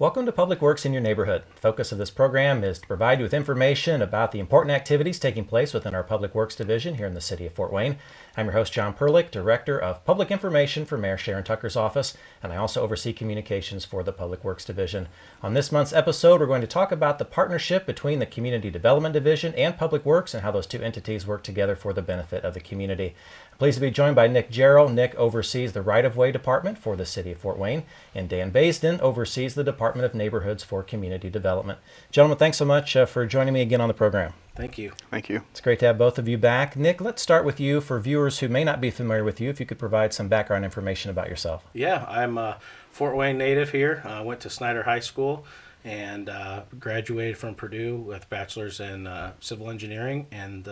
Welcome to Public Works in your neighborhood. The focus of this program is to provide you with information about the important activities taking place within our Public Works Division here in the city of Fort Wayne. I'm your host, John Perlich, Director of Public Information for Mayor Sharon Tucker's office, and I also oversee communications for the Public Works Division. On this month's episode, we're going to talk about the partnership between the Community Development Division and Public Works and how those two entities work together for the benefit of the community. I'm pleased to be joined by Nick Jarrell. Nick oversees the Right-of-Way Department for the city of Fort Wayne, and Dan Baisden oversees the Department of Neighborhoods for Community Development. Gentlemen, thanks so much for joining me again on the program. Thank you. Thank you. It's great to have both of you back. Nick, let's start with you. For viewers who may not be familiar with you, if you could provide some background information about yourself. Yeah, I'm a Fort Wayne native here. I went to Snyder High School and graduated from Purdue with a bachelor's in civil engineering, and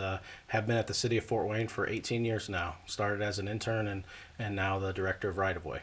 have been at the city of Fort Wayne for 18 years now. Started as an intern and now the director of Right-of-Way.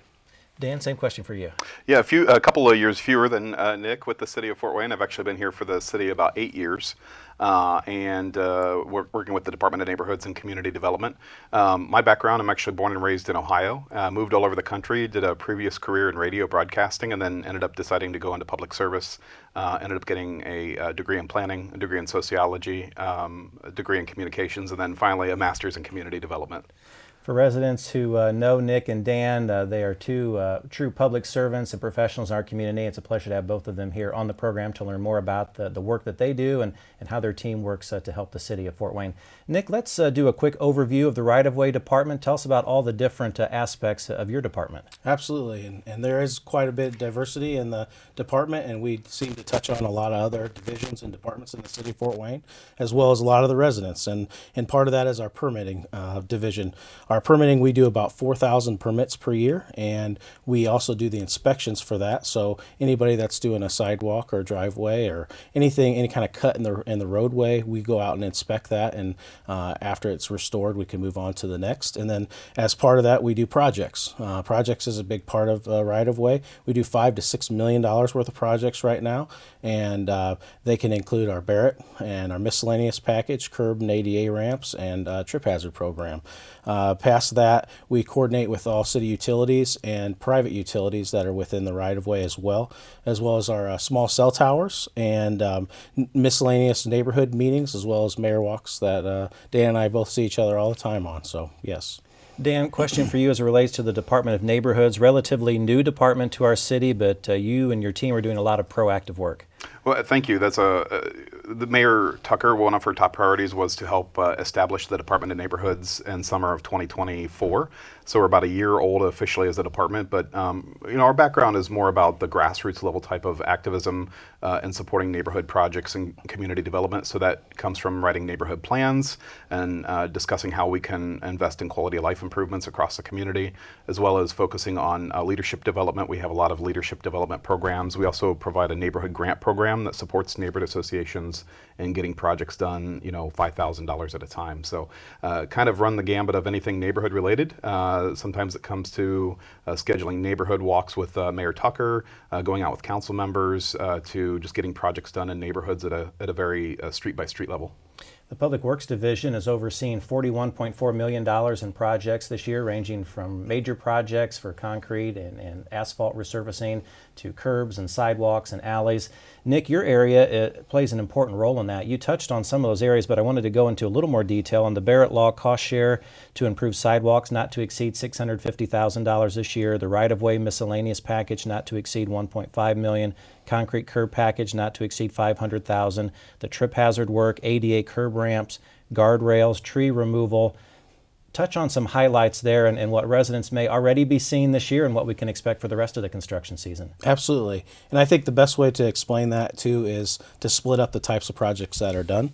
Dan, same question for you. Yeah, a couple of years fewer than Nick with the city of Fort Wayne. I've actually been here for the city about 8 years, and working with the Department of Neighborhoods and Community Development. My background, I'm actually born and raised in Ohio, moved all over the country, did a previous career in radio broadcasting, and then ended up deciding to go into public service. Ended up getting a degree in planning, a degree in sociology, a degree in communications, and then finally a master's in community development. For residents who know Nick and Dan, they are two true public servants and professionals in our community. It's a pleasure to have both of them here on the program to learn more about the work that they do and how their team works to help the city of Fort Wayne. Nick, let's do a quick overview of the Right-of-Way Department. Tell us about all the different aspects of your department. Absolutely, and there is quite a bit of diversity in the department, and we seem to touch on a lot of other divisions and departments in the city of Fort Wayne, as well as a lot of the residents, and part of that is our permitting division. Our permitting, we do about 4,000 permits per year, and we also do the inspections for that. So anybody that's doing a sidewalk or driveway or anything, any kind of cut in the roadway, we go out and inspect that, and after it's restored, we can move on to the next. And then as part of that, we do projects. Projects is a big part of right-of-way. We do $5 to $6 million worth of projects right now, and they can include our Barrett and our miscellaneous package, curb and ADA ramps, and trip hazard program. Past that, we coordinate with all city utilities and private utilities that are within the right-of-way as well as our small cell towers and miscellaneous neighborhood meetings, as well as mayor walks that Dan and I both see each other all the time on. So, yes. Dan, question for you as it relates to the Department of Neighborhoods. Relatively new department to our city, but you and your team are doing a lot of proactive work. Well, thank you. That's the Mayor Tucker, one of her top priorities was to help establish the Department of Neighborhoods in summer of 2024. So we're about a year old officially as a department, but our background is more about the grassroots level type of activism and supporting neighborhood projects and community development. So that comes from writing neighborhood plans and discussing how we can invest in quality of life improvements across the community, as well as focusing on leadership development. We have a lot of leadership development programs. We also provide a neighborhood grant program that supports neighborhood associations in getting projects done, $5,000 at a time. So kind of run the gambit of anything neighborhood related. Sometimes it comes to scheduling neighborhood walks with Mayor Tucker, going out with council members, to just getting projects done in neighborhoods at a very street by street level. The Public Works Division has overseen $41.4 million in projects this year, ranging from major projects for concrete and asphalt resurfacing to curbs and sidewalks and alleys. Nick, your area plays an important role in that. You touched on some of those areas, but I wanted to go into a little more detail on the Barrett Law cost share to improve sidewalks not to exceed $650,000 this year, the right-of-way miscellaneous package not to exceed $1.5 million, concrete curb package not to exceed $500,000, the trip hazard work, ADA curb ramps, guardrails, tree removal. Touch on some highlights there and what residents may already be seeing this year and what we can expect for the rest of the construction season. Absolutely. And I think the best way to explain that too is to split up the types of projects that are done.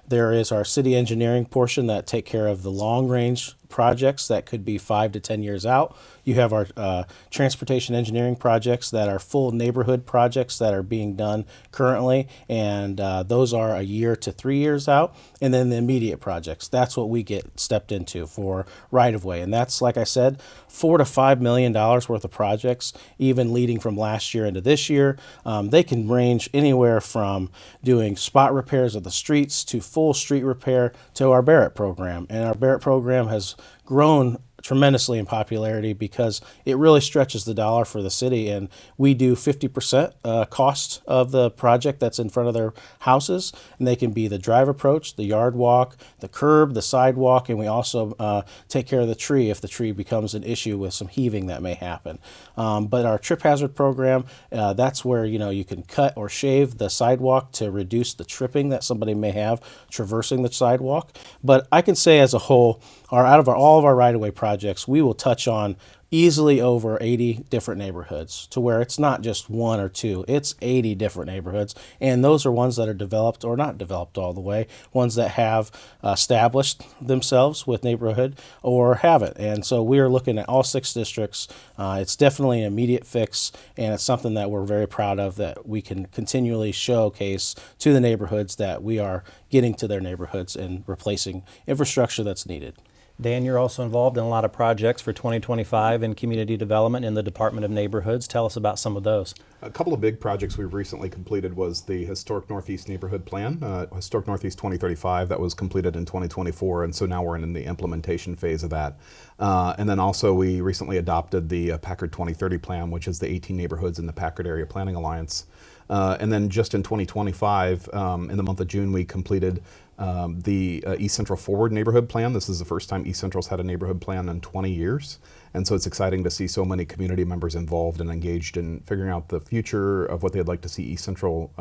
There is our city engineering portion that take care of the long range projects that could be 5 to 10 years out. You have our transportation engineering projects that are full neighborhood projects that are being done currently, and those are a year to 3 years out. And then the immediate projects, that's what we get stepped into for right-of-way. And that's, like I said, $4 to $5 million worth of projects, even leading from last year into this year. They can range anywhere from doing spot repairs of the streets to full street repair to our Barrett program. And our Barrett program has grown tremendously in popularity because it really stretches the dollar for the city, and we do 50% cost of the project that's in front of their houses, and they can be the drive approach, the yard walk, the curb, the sidewalk, and we also take care of the tree if the tree becomes an issue with some heaving that may happen. But our trip hazard program, that's where you can cut or shave the sidewalk to reduce the tripping that somebody may have traversing the sidewalk. But I can say as a whole, out of all of our right-of-way projects, we will touch on easily over 80 different neighborhoods, to where it's not just one or two, it's 80 different neighborhoods. And those are ones that are developed or not developed all the way, ones that have established themselves with neighborhood or haven't. And so we are looking at all 6 districts. It's definitely an immediate fix, and it's something that we're very proud of, that we can continually showcase to the neighborhoods that we are getting to their neighborhoods and replacing infrastructure that's needed. Dan, you're also involved in a lot of projects for 2025 in community development in the Department of Neighborhoods. Tell us about some of those. A couple of big projects we've recently completed was the Historic Northeast Neighborhood Plan, Historic Northeast 2035, that was completed in 2024, and so now we're in the implementation phase of that. And then also we recently adopted the Packard 2030 Plan, which is the 18 neighborhoods in the Packard Area Planning Alliance. And then just in 2025, in the month of June, we completed the East Central Forward Neighborhood Plan. This is the first time East Central's had a neighborhood plan in 20 years. And so it's exciting to see so many community members involved and engaged in figuring out the future of what they'd like to see East Central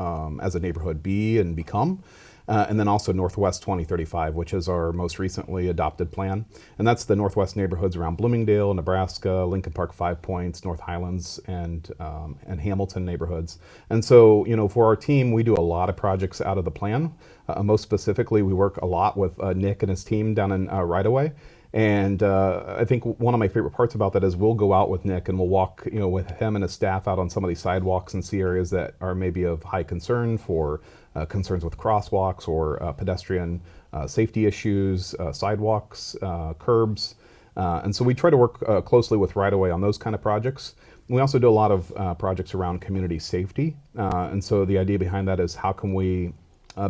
as a neighborhood be and become. And then also Northwest 2035, which is our most recently adopted plan. And that's the Northwest neighborhoods around Bloomingdale, Nebraska, Lincoln Park, 5 Points, North Highlands, and Hamilton neighborhoods. And so, for our team, we do a lot of projects out of the plan. Most specifically, we work a lot with Nick and his team down in Right Away. And I think one of my favorite parts about that is we'll go out with Nick and we'll walk, with him and his staff out on some of these sidewalks and see areas that are maybe of high concern for concerns with crosswalks or pedestrian safety issues, sidewalks, curbs. And so we try to work closely with Right Away on those kind of projects. We also do a lot of projects around community safety. And so the idea behind that is how can we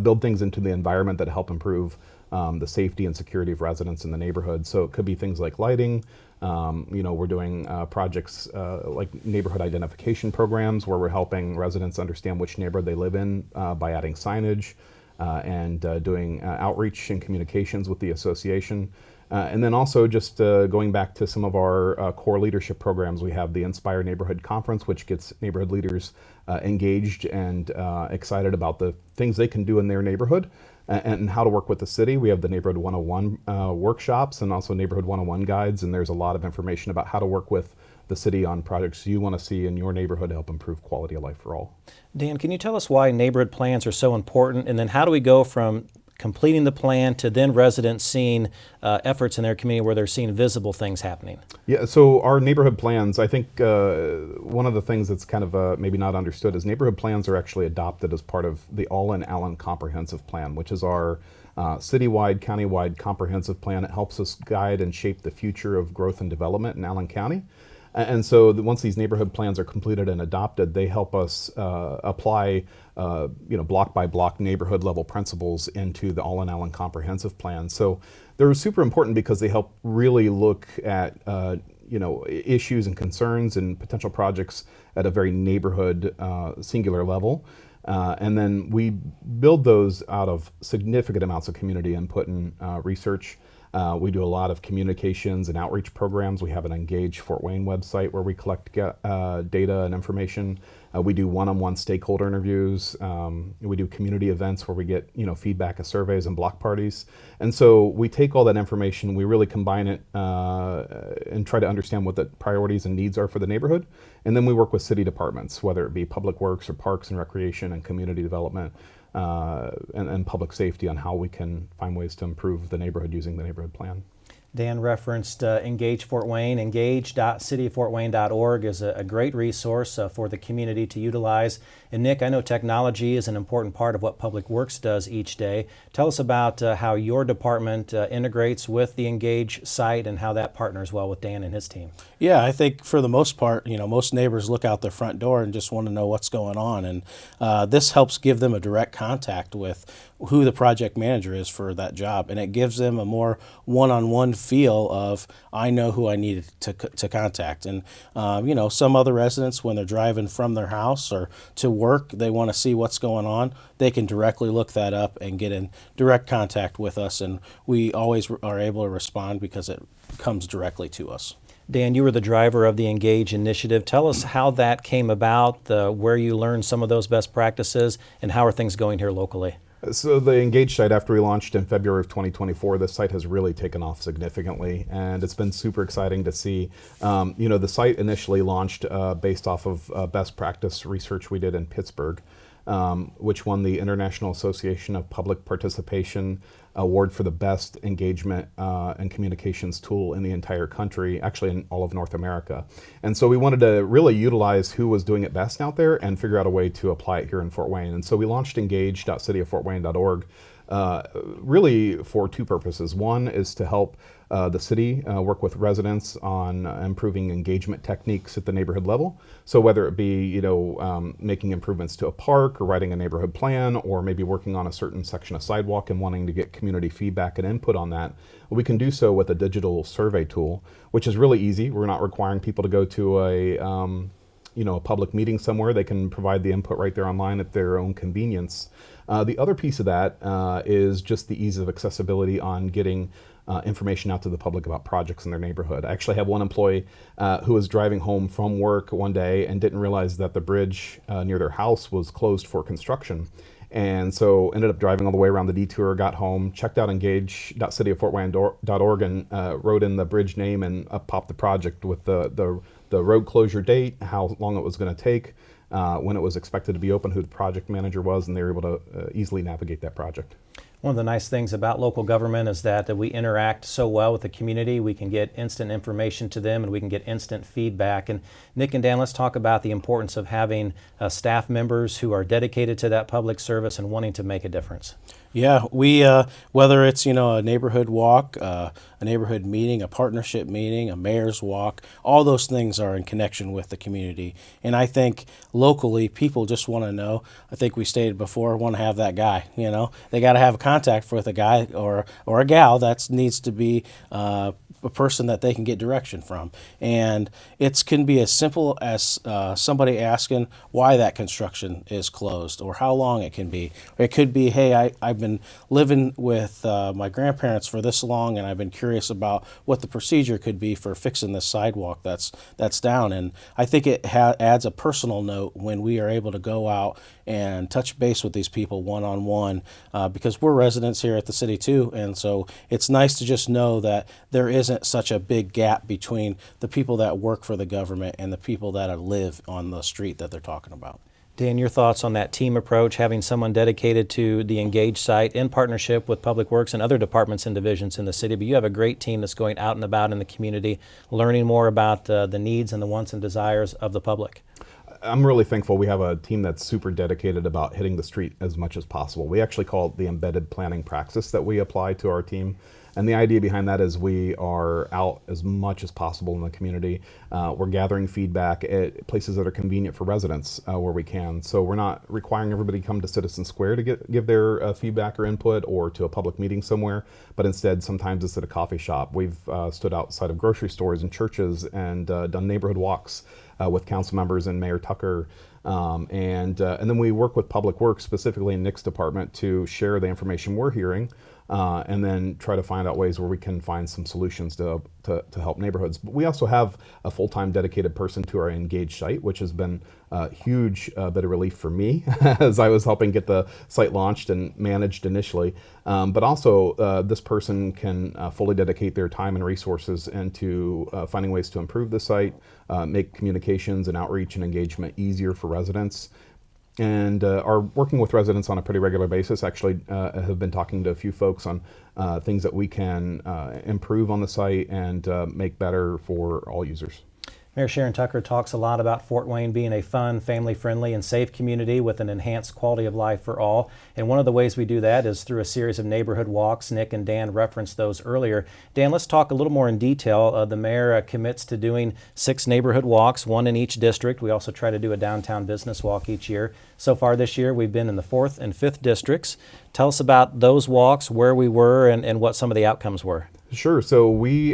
build things into the environment that help improve the safety and security of residents in the neighborhood. So it could be things like lighting. We're doing projects like neighborhood identification programs where we're helping residents understand which neighborhood they live in by adding signage and doing outreach and communications with the association. And then also just going back to some of our core leadership programs, we have the Inspire Neighborhood Conference, which gets neighborhood leaders engaged and excited about the things they can do in their neighborhood and how to work with the city. We have the Neighborhood 101 workshops and also Neighborhood 101 guides, and there's a lot of information about how to work with the city on projects you want to see in your neighborhood to help improve quality of life for all. Dan, can you tell us why neighborhood plans are so important, and then how do we go from completing the plan to then residents seeing efforts in their community where they're seeing visible things happening? Yeah, so our neighborhood plans, I think one of the things that's kind of maybe not understood is neighborhood plans are actually adopted as part of the All-in-Allen Comprehensive Plan, which is our citywide, countywide comprehensive plan. It helps us guide and shape the future of growth and development in Allen County. And so once these neighborhood plans are completed and adopted, they help us apply block by block neighborhood level principles into the All-in-Allen Comprehensive Plan. So they're super important because they help really look at issues and concerns and potential projects at a very neighborhood singular level. And then we build those out of significant amounts of community input and research. We do a lot of communications and outreach programs. We have an Engage Fort Wayne website where we collect data and information. We do one-on-one stakeholder interviews. We do community events where we get feedback of surveys and block parties. And so we take all that information, we really combine it and try to understand what the priorities and needs are for the neighborhood. And then we work with city departments, whether it be public works or parks and recreation and community development. And public safety on how we can find ways to improve the neighborhood using the neighborhood plan. Dan referenced Engage Fort Wayne. Engage.cityoffortwayne.org is a great resource for the community to utilize. And Nick, I know technology is an important part of what Public Works does each day. Tell us about how your department integrates with the Engage site and how that partners well with Dan and his team. Yeah, I think for the most part, most neighbors look out their front door and just want to know what's going on. And this helps give them a direct contact with who the project manager is for that job. And it gives them a more one-on-one feel of, I know who I need to contact. And, some other residents, when they're driving from their house or to work, they want to see what's going on. They can directly look that up and get in direct contact with us. And we always are able to respond because it comes directly to us. Dan, you were the driver of the Engage initiative. Tell us how that came about, where you learned some of those best practices, and how are things going here locally? So the Engage site, after we launched in February of 2024, the site has really taken off significantly, and it's been super exciting to see. The site initially launched based off of best practice research we did in Pittsburgh, which won the International Association of Public Participation Award for the best engagement and communications tool in the entire country, actually in all of North America. And so we wanted to really utilize who was doing it best out there and figure out a way to apply it here in Fort Wayne. And so we launched engage.cityofortwayne.org really for two purposes. One is to help the city work with residents on improving engagement techniques at the neighborhood level. So whether it be, making improvements to a park or writing a neighborhood plan, or maybe working on a certain section of sidewalk and wanting to get community feedback and input on that, we can do so with a digital survey tool, which is really easy. We're not requiring people to go to a public meeting somewhere. They can provide the input right there online at their own convenience. The other piece of that is just the ease of accessibility on getting information out to the public about projects in their neighborhood. I actually have one employee who was driving home from work one day and didn't realize that the bridge near their house was closed for construction. And so ended up driving all the way around the detour, got home, checked out engage.cityofortwayne.org and wrote in the bridge name, and up popped the project with the road closure date, how long it was going to take, when it was expected to be open, who the project manager was, and they were able to easily navigate that project. One of the nice things about local government is that we interact so well with the community. We can get instant information to them, and we can get instant feedback. And Nick and Dan, let's talk about the importance of having staff members who are dedicated to that public service and wanting to make a difference. Yeah, we whether it's a neighborhood walk, a neighborhood meeting, a partnership meeting, a mayor's walk, all those things are in connection with the community. And I think locally, people just want to know. I think we stated before, want to have that guy. They got to have a contact with a guy or a gal that needs to be a person that they can get direction from. And it can be as simple as somebody asking why that construction is closed or how long it can be. Or it could be, hey, I've been living with my grandparents for this long, and I've been curious about what the procedure could be for fixing this sidewalk that's down. And I think it adds a personal note when we are able to go out and touch base with these people one-on-one, because we're residents here at the city too. And so it's nice to just know that there isn't such a big gap between the people that work for the government and the people that live on the street that they're talking about. Dan, your thoughts on that team approach, having someone dedicated to the Engage site in partnership with Public Works and other departments and divisions in the city, but you have a great team that's going out and about in the community, learning more about the needs and the wants and desires of the public. I'm really thankful we have a team that's super dedicated about hitting the street as much as possible. We actually call it the embedded planning praxis that we apply to our team. And the idea behind that is we are out as much as possible in the community. We're gathering feedback at places that are convenient for residents where we can. So we're not requiring everybody to come to Citizen Square to give their feedback or input, or to a public meeting somewhere, but instead sometimes it's at a coffee shop. We've stood outside of grocery stores and churches and done neighborhood walks with council members and Mayor Tucker. And then we work with Public Works, specifically in Nick's department, to share the information we're hearing, and then try to find out ways where we can find some solutions to help neighborhoods. But we also have a full-time dedicated person to our Engage site, which has been a huge bit of relief for me as I was helping get the site launched and managed initially. But also this person can fully dedicate their time and resources into finding ways to improve the site, make communications and outreach and engagement easier for residents, and are working with residents on a pretty regular basis. Actually have been talking to a few folks on things that we can improve on the site and make better for all users. Mayor Sharon Tucker talks a lot about Fort Wayne being a fun, family-friendly, and safe community with an enhanced quality of life for all. And one of the ways we do that is through a series of neighborhood walks. Nick and Dan referenced those earlier. Dan, let's talk a little more in detail. The mayor commits to doing 6 neighborhood walks, 1 in each district. We also try to do a downtown business walk each year. So far this year, we've been in the 4th and 5th districts. Tell us about those walks, where we were, and what some of the outcomes were. Sure. So we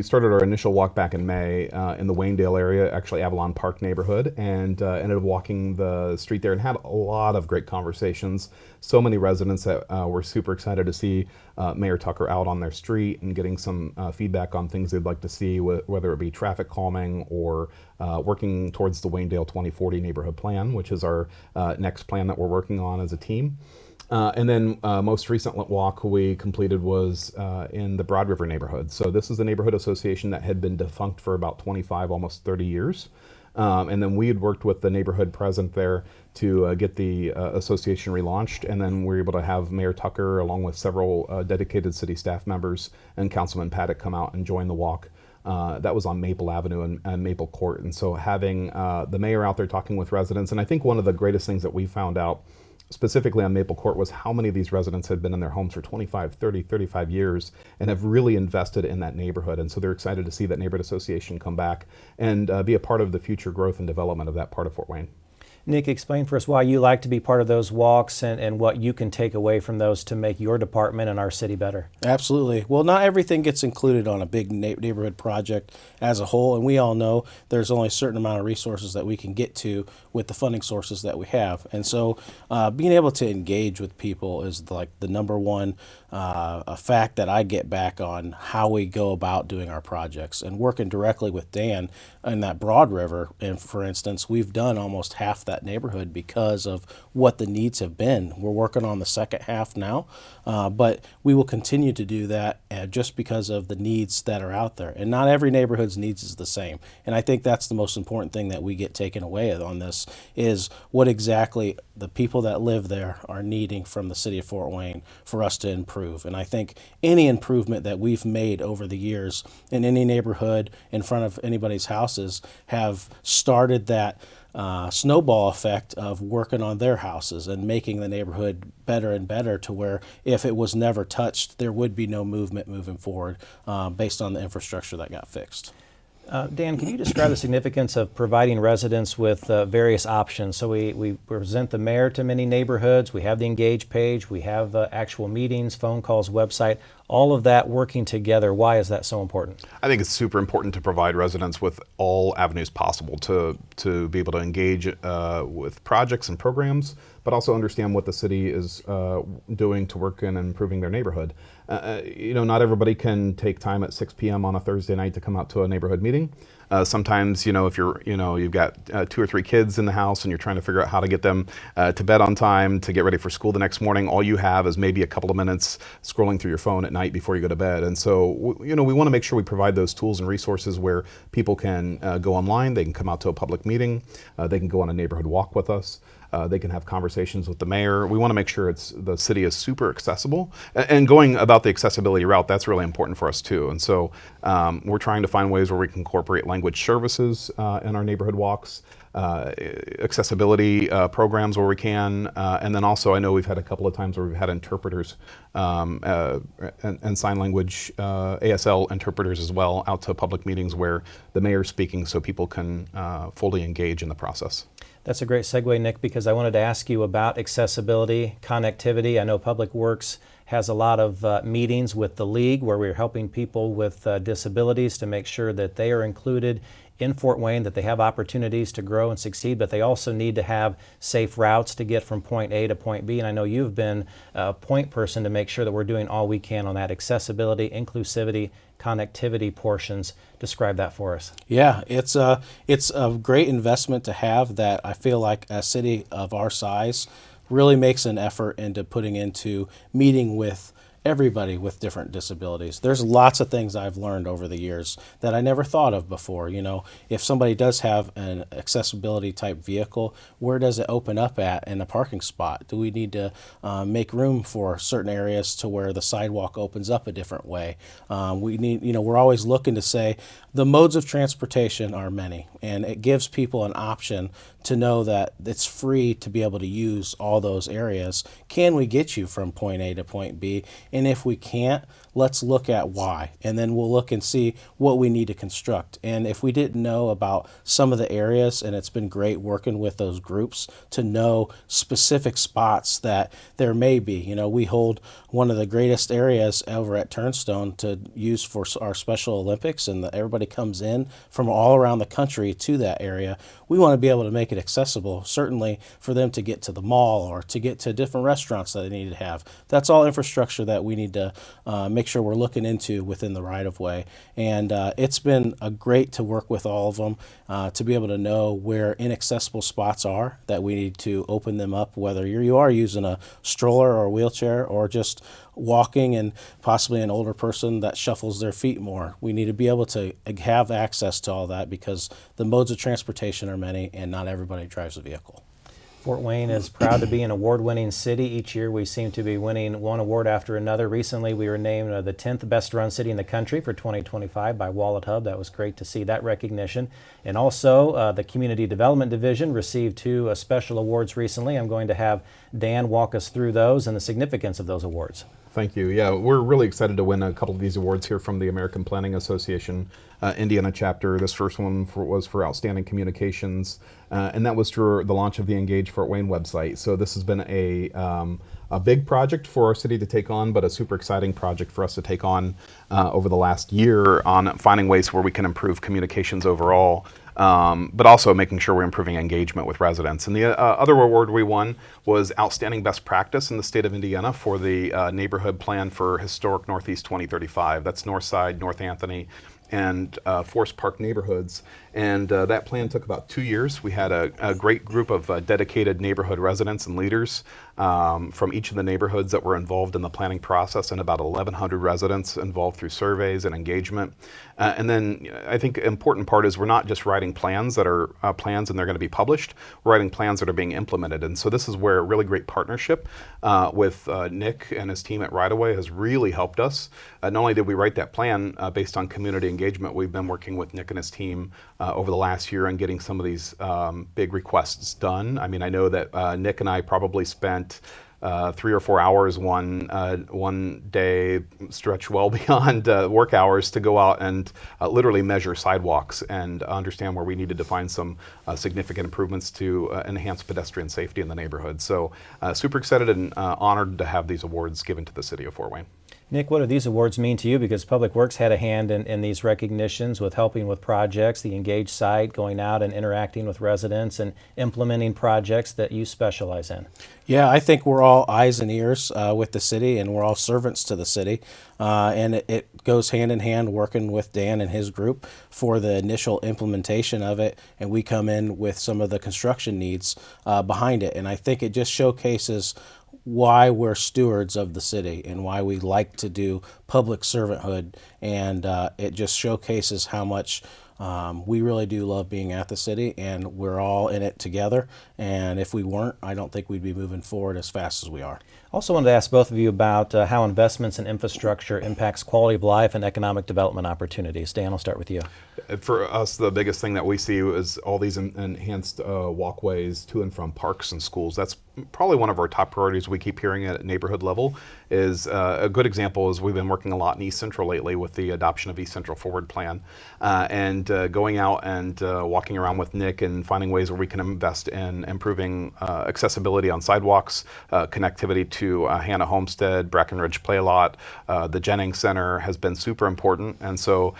started our initial walk back in May in the Waynedale area, actually Avalon Park neighborhood, and ended up walking the street there and had a lot of great conversations. So many residents that were super excited to see Mayor Tucker out on their street and getting some feedback on things they'd like to see, whether it be traffic calming or working towards the Waynedale 2040 neighborhood plan, which is our next plan that we're working on as a team. And then most recent walk we completed was in the Broad River neighborhood. So this is a neighborhood association that had been defunct for about 25, almost 30 years. And then we had worked with the neighborhood president there to get the association relaunched. And then we were able to have Mayor Tucker, along with several dedicated city staff members, and Councilman Paddock come out and join the walk. That was on Maple Avenue and Maple Court. And so having the mayor out there talking with residents, and I think one of the greatest things that we found out specifically on Maple Court was how many of these residents had been in their homes for 25, 30, 35 years and have really invested in that neighborhood. And so they're excited to see that neighborhood association come back and be a part of the future growth and development of that part of Fort Wayne. Nick, explain for us why you like to be part of those walks and what you can take away from those to make your department and our city better. Absolutely. Well, not everything gets included on a big neighborhood project as a whole, and we all know there's only a certain amount of resources that we can get to with the funding sources that we have. And so being able to engage with people is like the number one a fact that I get back on how we go about doing our projects. And working directly with Dan in that Broad River, and for instance, we've done almost half that neighborhood because of what the needs have been. We're working on the second half now, but we will continue to do that just because of the needs that are out there. And not every neighborhood's needs is the same. And I think that's the most important thing that we get taken away on this is what exactly the people that live there are needing from the city of Fort Wayne for us to improve. And I think any improvement that we've made over the years in any neighborhood in front of anybody's houses have started that snowball effect of working on their houses and making the neighborhood better and better to where if it was never touched, there would be no movement moving forward based on the infrastructure that got fixed. Dan, can you describe the significance of providing residents with various options? So we present the mayor to many neighborhoods, we have the Engage page, we have actual meetings, phone calls, website, all of that working together. Why is that so important? I think it's super important to provide residents with all avenues possible to be able to engage with projects and programs, but also understand what the city is doing to work in improving their neighborhood. Not everybody can take time at 6 p.m. on a Thursday night to come out to a neighborhood meeting. Sometimes, if you've got 2 or 3 kids in the house and you're trying to figure out how to get them to bed on time to get ready for school the next morning, all you have is maybe a couple of minutes scrolling through your phone at night before you go to bed. And so, we want to make sure we provide those tools and resources where people can go online, they can come out to a public meeting, they can go on a neighborhood walk with us. They can have conversations with the mayor. We want to make sure the city is super accessible. And going about the accessibility route, that's really important for us too. And so we're trying to find ways where we can incorporate language services in our neighborhood walks, accessibility programs where we can. And then also, I know we've had a couple of times where we've had interpreters and sign language, ASL interpreters as well, out to public meetings where the mayor's speaking so people can fully engage in the process. That's a great segue, Nick, because I wanted to ask you about accessibility, connectivity. I know Public Works has a lot of meetings with the League where we're helping people with disabilities to make sure that they are included in Fort Wayne, that they have opportunities to grow and succeed, but they also need to have safe routes to get from point A to point B. And I know you've been a point person to make sure that we're doing all we can on that accessibility, inclusivity, connectivity portions. Describe that for us. Yeah, it's a great investment to have that I feel like a city of our size really makes an effort into putting into meeting with everybody with different disabilities. There's lots of things I've learned over the years that I never thought of before. If somebody does have an accessibility type vehicle, where does it open up at in a parking spot? Do we need to make room for certain areas to where the sidewalk opens up a different way? We're always looking to say the modes of transportation are many, and it gives people an option to know that it's free to be able to use all those areas. Can we get you from point A to point B? And if we can't, let's look at why, and then we'll look and see what we need to construct. And if we didn't know about some of the areas, and it's been great working with those groups to know specific spots that there may be. You know, we hold one of the greatest areas over at Turnstone to use for our Special Olympics, and everybody comes in from all around the country to that area. We want to be able to make it accessible, certainly for them to get to the mall or to get to different restaurants that they need to have. That's all infrastructure that we need to make sure we're looking into within the right of way. And it's been great to work with all of them to be able to know where inaccessible spots are that we need to open them up, whether you are using a stroller or a wheelchair or just walking and possibly an older person that shuffles their feet more. We need to be able to have access to all that because the modes of transportation are many and not everybody drives a vehicle. Fort Wayne is proud to be an award-winning city. Each year we seem to be winning one award after another. Recently we were named the 10th best run city in the country for 2025 by Wallet Hub. That was great to see that recognition. And also the Community Development Division received 2 special awards recently. I'm going to have Dan walk us through those and the significance of those awards. Thank you. Yeah, we're really excited to win a couple of these awards here from the American Planning Association Indiana chapter. This first one was for Outstanding Communications, and that was through the launch of the Engage Fort Wayne website. So this has been a big project for our city to take on, but a super exciting project for us to take on over the last year on finding ways where we can improve communications overall. But also making sure we're improving engagement with residents. And the other award we won was Outstanding Best Practice in the state of Indiana for the Neighborhood Plan for Historic Northeast 2035. That's Northside, North Anthony, and Forest Park neighborhoods. And that plan took about 2 years. We had a great group of dedicated neighborhood residents and leaders from each of the neighborhoods that were involved in the planning process, and about 1,100 residents involved through surveys and engagement. And then I think an important part is we're not just writing plans that are plans and they're going to be published. We're writing plans that are being implemented. And so this is where a really great partnership with Nick and his team at Right Away has really helped us. Not only did we write that plan based on community engagement, we've been working with Nick and his team over the last year and getting some of these big requests done. I mean, I know that Nick and I probably spent 3 or 4 hours one day, stretch well beyond work hours, to go out and literally measure sidewalks and understand where we needed to find some significant improvements to enhance pedestrian safety in the neighborhood. So super excited and honored to have these awards given to the city of Fort Wayne. Nick, what do these awards mean to you? Because Public Works had a hand in these recognitions with helping with projects, the Engage site, going out and interacting with residents and implementing projects that you specialize in. Yeah, I think we're all eyes and ears with the city, and we're all servants to the city. And it goes hand in hand working with Dan and his group for the initial implementation of it, and we come in with some of the construction needs behind it. And I think it just showcases why we're stewards of the city and why we like to do public servanthood, and it just showcases how much we really do love being at the city, and we're all in it together. And if we weren't, I don't think we'd be moving forward as fast as we are. Also wanted to ask both of you about how investments in infrastructure impacts quality of life and economic development opportunities. Dan, I'll start with you. For us, the biggest thing that we see is all these enhanced walkways to and from parks and schools. That's probably one of our top priorities we keep hearing at neighborhood level. Is a good example is we've been working a lot in East Central lately with the adoption of East Central Forward Plan, and going out and walking around with Nick and finding ways where we can invest in improving accessibility on sidewalks, connectivity to Hannah Homestead, Brackenridge Play Lot, the Jennings Center has been super important. And so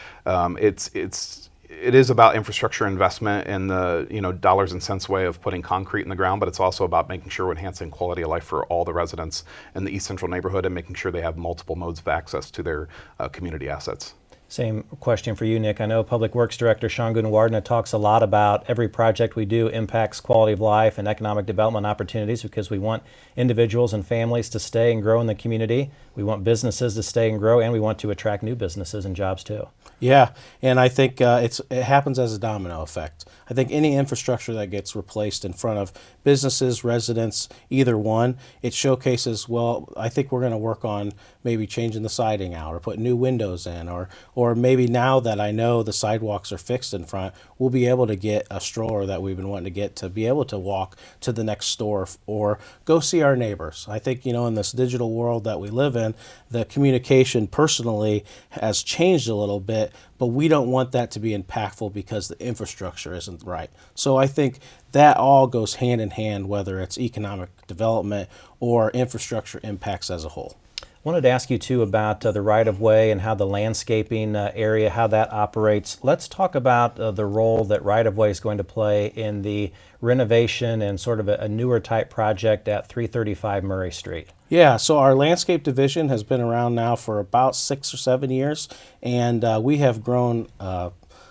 it is about infrastructure investment in the dollars and cents way of putting concrete in the ground, but it's also about making sure we're enhancing quality of life for all the residents in the East Central neighborhood and making sure they have multiple modes of access to their community assets. Same question for you, Nick. I know Public Works Director Sean Gunawardena talks a lot about every project we do impacts quality of life and economic development opportunities because we want individuals and families to stay and grow in the community. We want businesses to stay and grow, and we want to attract new businesses and jobs too. Yeah, and I think it happens as a domino effect. I think any infrastructure that gets replaced in front of businesses, residents, either one, it showcases, well, I think we're going to work on maybe changing the siding out or putting new windows in or or maybe now that I know the sidewalks are fixed in front, we'll be able to get a stroller that we've been wanting to get to be able to walk to the next store or go see our neighbors. I think, in this digital world that we live in, the communication personally has changed a little bit, but we don't want that to be impactful because the infrastructure isn't right. So I think that all goes hand in hand, whether it's economic development or infrastructure impacts as a whole. Wanted to ask you too about the right-of-way and how the landscaping area, how that operates. Let's talk about the role that right-of-way is going to play in the renovation and sort of a newer type project at 335 Murray Street. Yeah, so our landscape division has been around now for about 6 or 7 years, and we have grown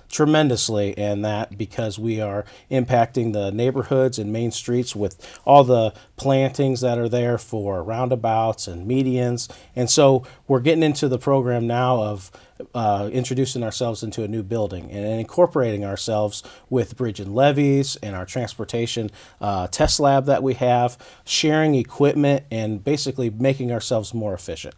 tremendously in that because we are impacting the neighborhoods and main streets with all the plantings that are there for roundabouts and medians. And so we're getting into the program now of introducing ourselves into a new building and incorporating ourselves with bridge and levees and our transportation test lab that we have, sharing equipment and basically making ourselves more efficient.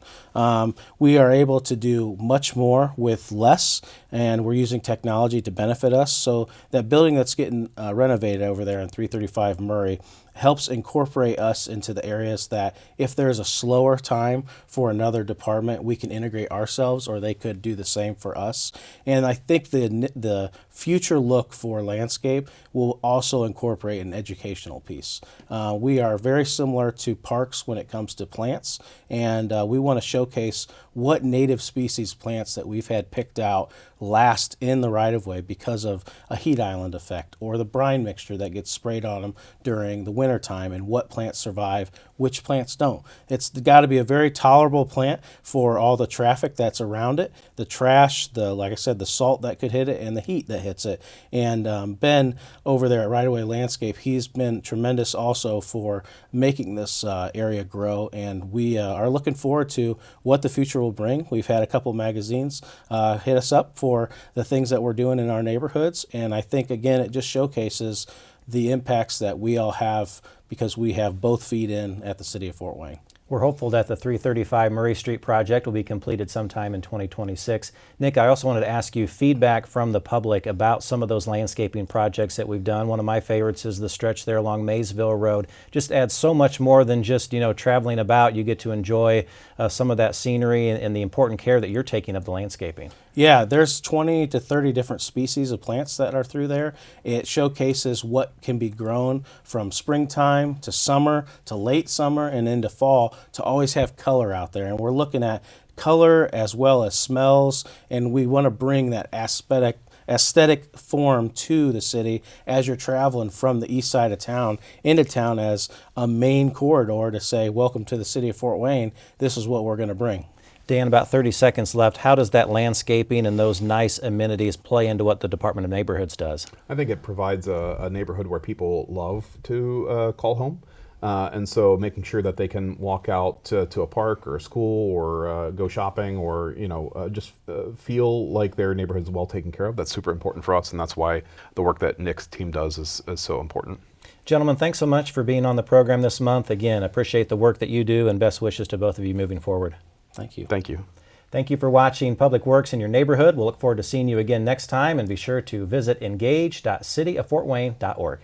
We are able to do much more with less, and we're using technology to benefit us. So that building that's getting renovated over there in 335 Murray helps incorporate us into the areas that if there's a slower time for another department, we can integrate ourselves or they could do the same for us. And I think the future look for landscape will also incorporate an educational piece. We are very similar to parks when it comes to plants, and we want to showcase what native species plants that we've had picked out last in the right-of-way because of a heat island effect or the brine mixture that gets sprayed on them during the winter time, and what plants survive, which plants don't. It's got to be a very tolerable plant for all the traffic that's around it, the trash, like I said, the salt that could hit it, and the heat that hits it. And Ben over there at Right Away Landscape, he's been tremendous also for making this area grow, and we are looking forward to what the future will bring. We've had a couple magazines hit us up for the things that we're doing in our neighborhoods, and I think, again, it just showcases the impacts that we all have because we have both feet in at the city of Fort Wayne. We're hopeful that the 335 Murray Street project will be completed sometime in 2026. Nick, I also wanted to ask you feedback from the public about some of those landscaping projects that we've done. One of my favorites is the stretch there along Maysville Road. Just adds so much more than just, traveling about. You get to enjoy some of that scenery and the important care that you're taking of the landscaping. Yeah, there's 20 to 30 different species of plants that are through there. It showcases what can be grown from springtime to summer to late summer and into fall to always have color out there. And we're looking at color as well as smells, and we want to bring that aesthetic form to the city as you're traveling from the east side of town into town as a main corridor to say, welcome to the city of Fort Wayne. This is what we're going to bring. Dan, about 30 seconds left. How does that landscaping and those nice amenities play into what the Department of Neighborhoods does? I think it provides a neighborhood where people love to call home. And so making sure that they can walk out to a park or a school or go shopping or, just feel like their neighborhood's well taken care of. That's super important for us, and that's why the work that Nick's team does is so important. Gentlemen, thanks so much for being on the program this month. Again, appreciate the work that you do, and best wishes to both of you moving forward. Thank you. Thank you. Thank you for watching Public Works in your neighborhood. We'll look forward to seeing you again next time, and be sure to visit engage.cityofortwayne.org.